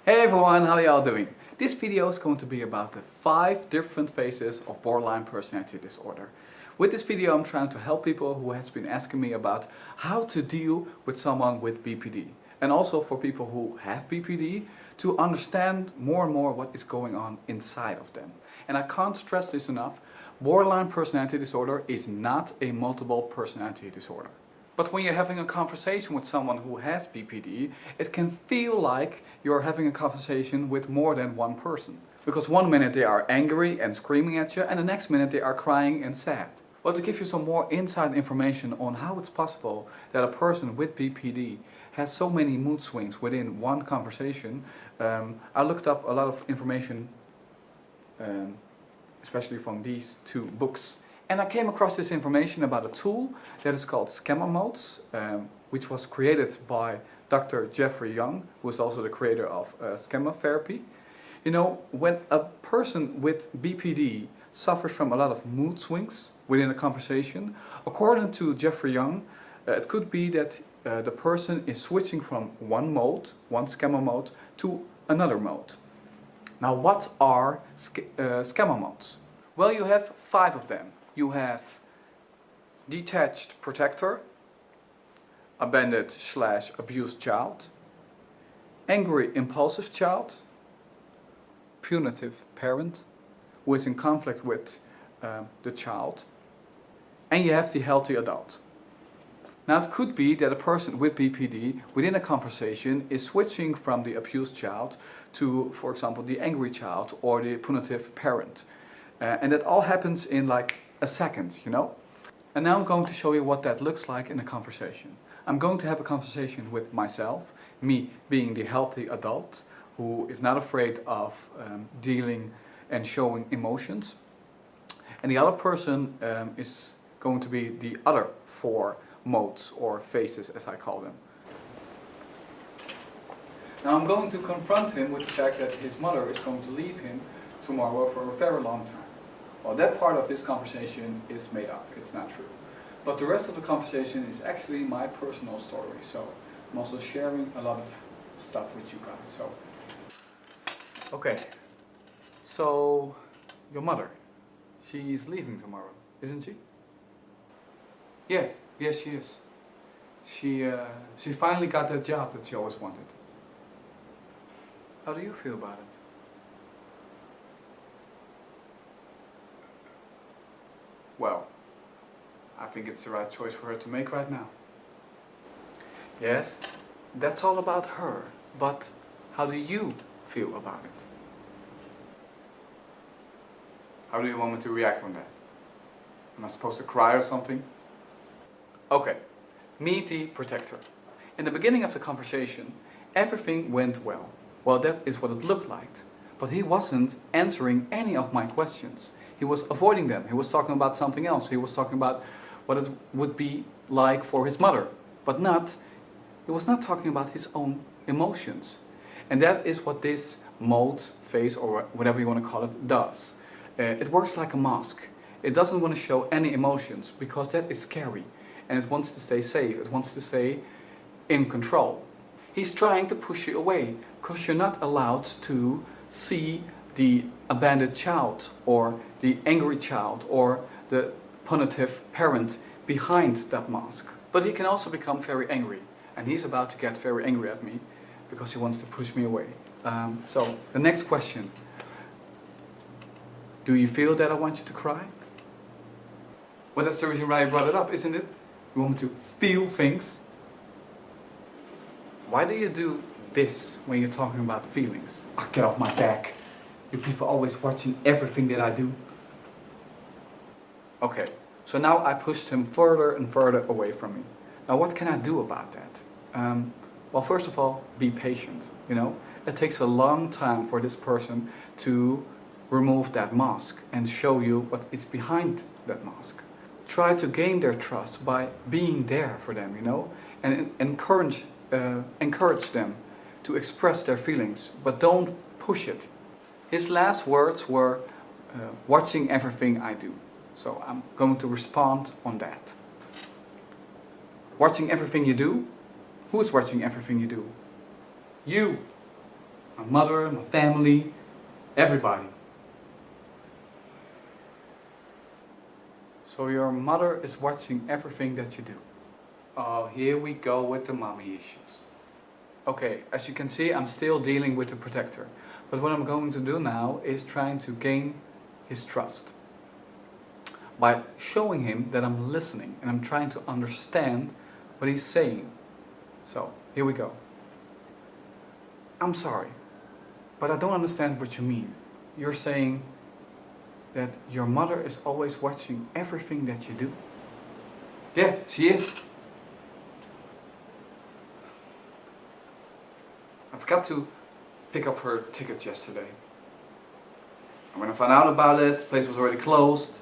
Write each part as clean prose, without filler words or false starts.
Hey everyone, how are y'all doing? This video is going to be about the 5 different phases of borderline personality disorder. With this video I'm trying to help people who has been asking me about how to deal with someone with BPD. And also for people who have BPD to understand more and more what is going on inside of them. And I can't stress this enough, borderline personality disorder is not a multiple personality disorder. But when you're having a conversation with someone who has BPD, it can feel like you're having a conversation with more than one person. Because one minute they are angry and screaming at you, and the next minute they are crying and sad. Well, to give you some more inside information on how it's possible that a person with BPD has so many mood swings within one conversation, I looked up a lot of information, especially from these 2 books. And I came across this information about a tool that is called Schema Modes, which was created by Dr. Jeffrey Young, who is also the creator of schema therapy. You know, when a person with BPD suffers from a lot of mood swings within a conversation, according to Jeffrey Young, it could be that the person is switching from one mode, one schema mode, to another mode. Now, what are schema modes? Well, you have 5 of them. You have detached protector, abandoned/abused child, angry impulsive child, punitive parent who is in conflict with the child, and you have the healthy adult. Now it could be that a person with BPD within a conversation is switching from the abused child to, for example, the angry child or the punitive parent. And that all happens in like a second, you know? And now I'm going to show you what that looks like in a conversation. I'm going to have a conversation with myself, me being the healthy adult who is not afraid of dealing and showing emotions. And the other person is going to be the other 4 modes or phases, as I call them. Now I'm going to confront him with the fact that his mother is going to leave him tomorrow for a very long time. Well, that part of this conversation is made up, it's not true. But the rest of the conversation is actually my personal story, so I'm also sharing a lot of stuff with you guys. Okay, so your mother, she's leaving tomorrow, isn't she? Yes she is. She finally got that job that she always wanted. How do you feel about it? Well, I think it's the right choice for her to make right now. Yes, that's all about her, but how do you feel about it? How do you want me to react on that? Am I supposed to cry or something? Okay, meet the protector. In the beginning of the conversation, everything went well. Well, that is what it looked like. But he wasn't answering any of my questions. He was avoiding them. He was talking about something else. He was talking about what it would be like for his mother. But he was not talking about his own emotions. And that is what this mode, phase, or whatever you want to call it, does. It works like a mask. It doesn't want to show any emotions because that is scary. And it wants to stay safe. It wants to stay in control. He's trying to push you away because you're not allowed to see the abandoned child or the angry child or the punitive parent behind that mask. But he can also become very angry, and he's about to get very angry at me because he wants to push me away. So the next question, do you feel that I want you to cry? Well, that's the reason why I brought it up, isn't it? You want me to feel things? Why do you do this when you're talking about feelings? Oh, get off my back. You people always watching everything that I do. Okay, so now I pushed him further and further away from me. Now what can I do about that? Well, first of all, be patient, you know. It takes a long time for this person to remove that mask and show you what is behind that mask. Try to gain their trust by being there for them, you know, and encourage them to express their feelings, but don't push it. His last words were, watching everything I do. So I'm going to respond on that. Watching everything you do? Who is watching everything you do? You! my mother, my family, everybody. So your mother is watching everything that you do. Oh, here we go with the mommy issues. Okay, as you can see, I'm still dealing with the protector. But what I'm going to do now is trying to gain his trust. By showing him that I'm listening and I'm trying to understand what he's saying. So, here we go. I'm sorry, but I don't understand what you mean. You're saying that your mother is always watching everything that you do? Yeah, she is. I forgot to pick up her ticket yesterday. And when I found out about it, the place was already closed.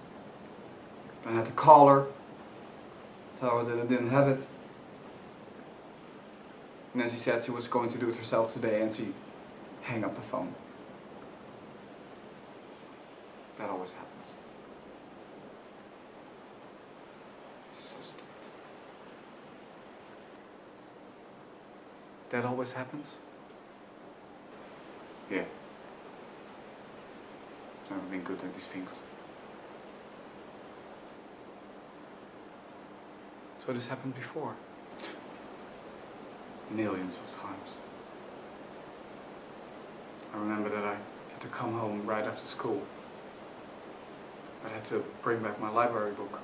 I had to call her, tell her that I didn't have it. And then she said she was going to do it herself today, and she hung up the phone. That always happens. So stupid. That always happens? Yeah. I've never been good at these things. So this happened before. Millions of times. I remember that I had to come home right after school. I had to bring back my library book.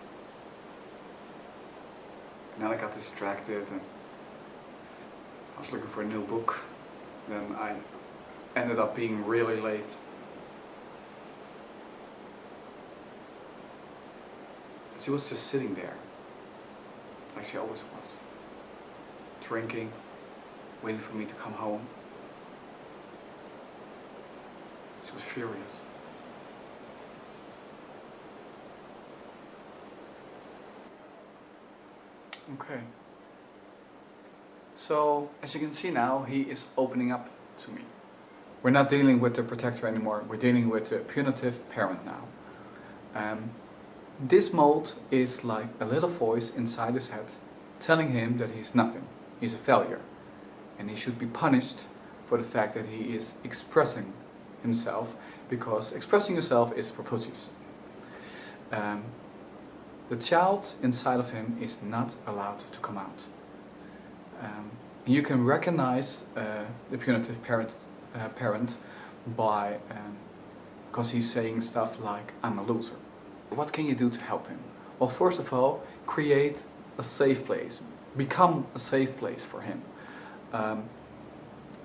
And then I got distracted and I was looking for a new book. Then I ended up being really late. She was just sitting there, like she always was, drinking, waiting for me to come home. She was furious. Okay. So, as you can see now, he is opening up to me. We're not dealing with the protector anymore, we're dealing with the punitive parent now. This mode is like a little voice inside his head telling him that he's nothing, he's a failure, and he should be punished for the fact that he is expressing himself, because expressing yourself is for pussies. The child inside of him is not allowed to come out. You can recognize the punitive parent by because he's saying stuff like, I'm a loser. What can you do to help him? Well, first of all, create a safe place. Become a safe place for him.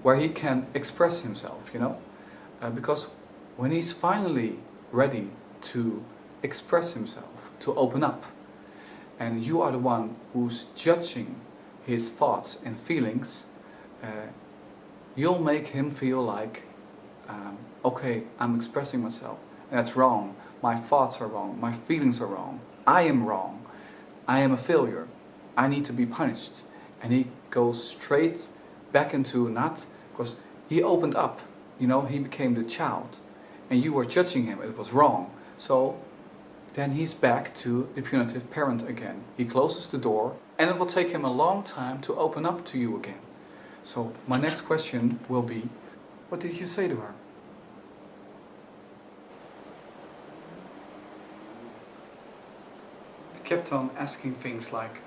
Where he can express himself, you know? Because when he's finally ready to express himself, to open up, and you are the one who's judging his thoughts and feelings, you'll make him feel like, okay, I'm expressing myself, and that's wrong. My thoughts are wrong, my feelings are wrong, I am wrong, I am a failure, I need to be punished. And he goes straight back into not, because he opened up, you know, he became the child, and you were judging him, it was wrong. So then he's back to the punitive parent again. He closes the door, and it will take him a long time to open up to you again. So my next question will be, what did you say to her? I kept on asking things like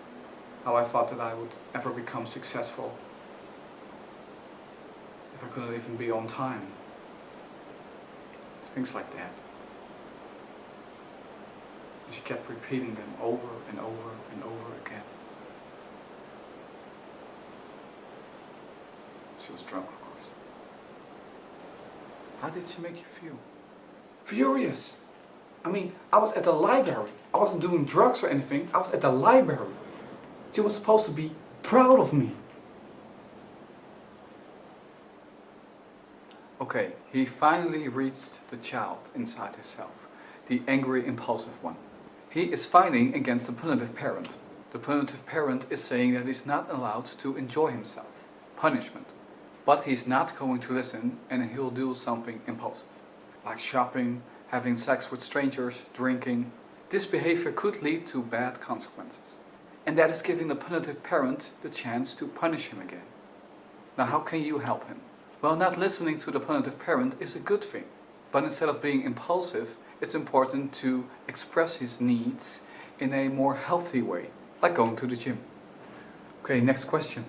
how I thought that I would ever become successful if I couldn't even be on time. Things like that. And she kept repeating them over and over and over again. She was drunk, of course. How did she make you feel? Furious! I mean, I was at the library. I wasn't doing drugs or anything. I was at the library. She was supposed to be proud of me. Okay, he finally reached the child inside himself, the angry, impulsive one. He is fighting against the punitive parent. The punitive parent is saying that he's not allowed to enjoy himself, punishment. But he's not going to listen, and he'll do something impulsive, like shopping, having sex with strangers, drinking. This behavior could lead to bad consequences. And that is giving the punitive parent the chance to punish him again. Now, how can you help him? Well, not listening to the punitive parent is a good thing. But instead of being impulsive, it's important to express his needs in a more healthy way, like going to the gym. Okay, next question.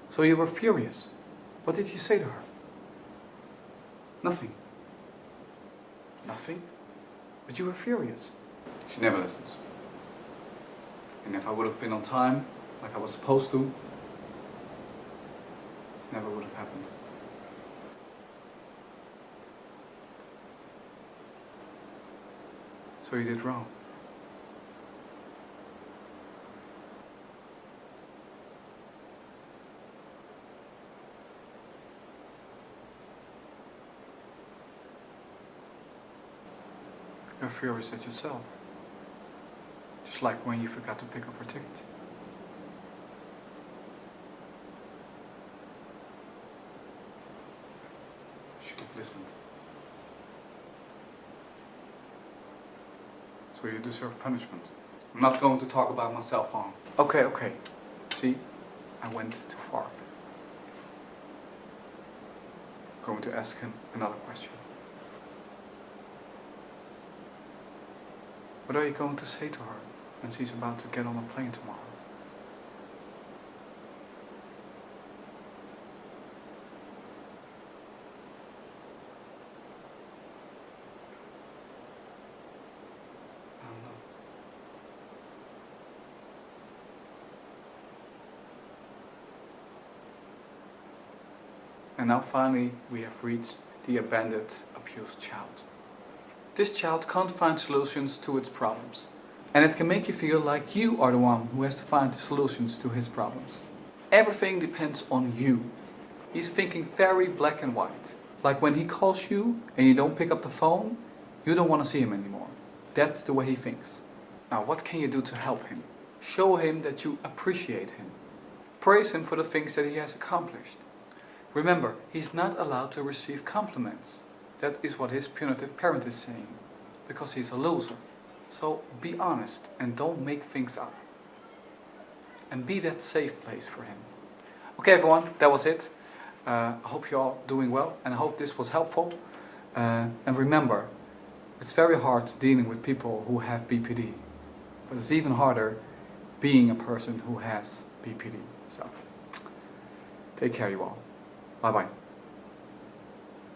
So you were furious. What did you say to her? Nothing. Nothing? But you were furious. She never listens. And if I would have been on time, like I was supposed to, never would have happened. So you did wrong. You're furious at yourself. Just like when you forgot to pick up her ticket. You should have listened. So you deserve punishment. I'm not going to talk about my self-harm. Okay. See, I went too far. I'm going to ask him another question. What are you going to say to her when she's about to get on a plane tomorrow? I don't know. And now finally we have reached the abandoned, abused child. This child can't find solutions to its problems. And it can make you feel like you are the one who has to find the solutions to his problems. Everything depends on you. He's thinking very black and white. Like when he calls you and you don't pick up the phone, you don't want to see him anymore. That's the way he thinks. Now what can you do to help him? Show him that you appreciate him. Praise him for the things that he has accomplished. Remember, he's not allowed to receive compliments. That is what his punitive parent is saying, because he's a loser. So be honest and don't make things up. And be that safe place for him. Okay everyone, that was it. I hope you're all doing well and I hope this was helpful. And remember, it's very hard dealing with people who have BPD. But it's even harder being a person who has BPD. So, take care you all. Bye bye.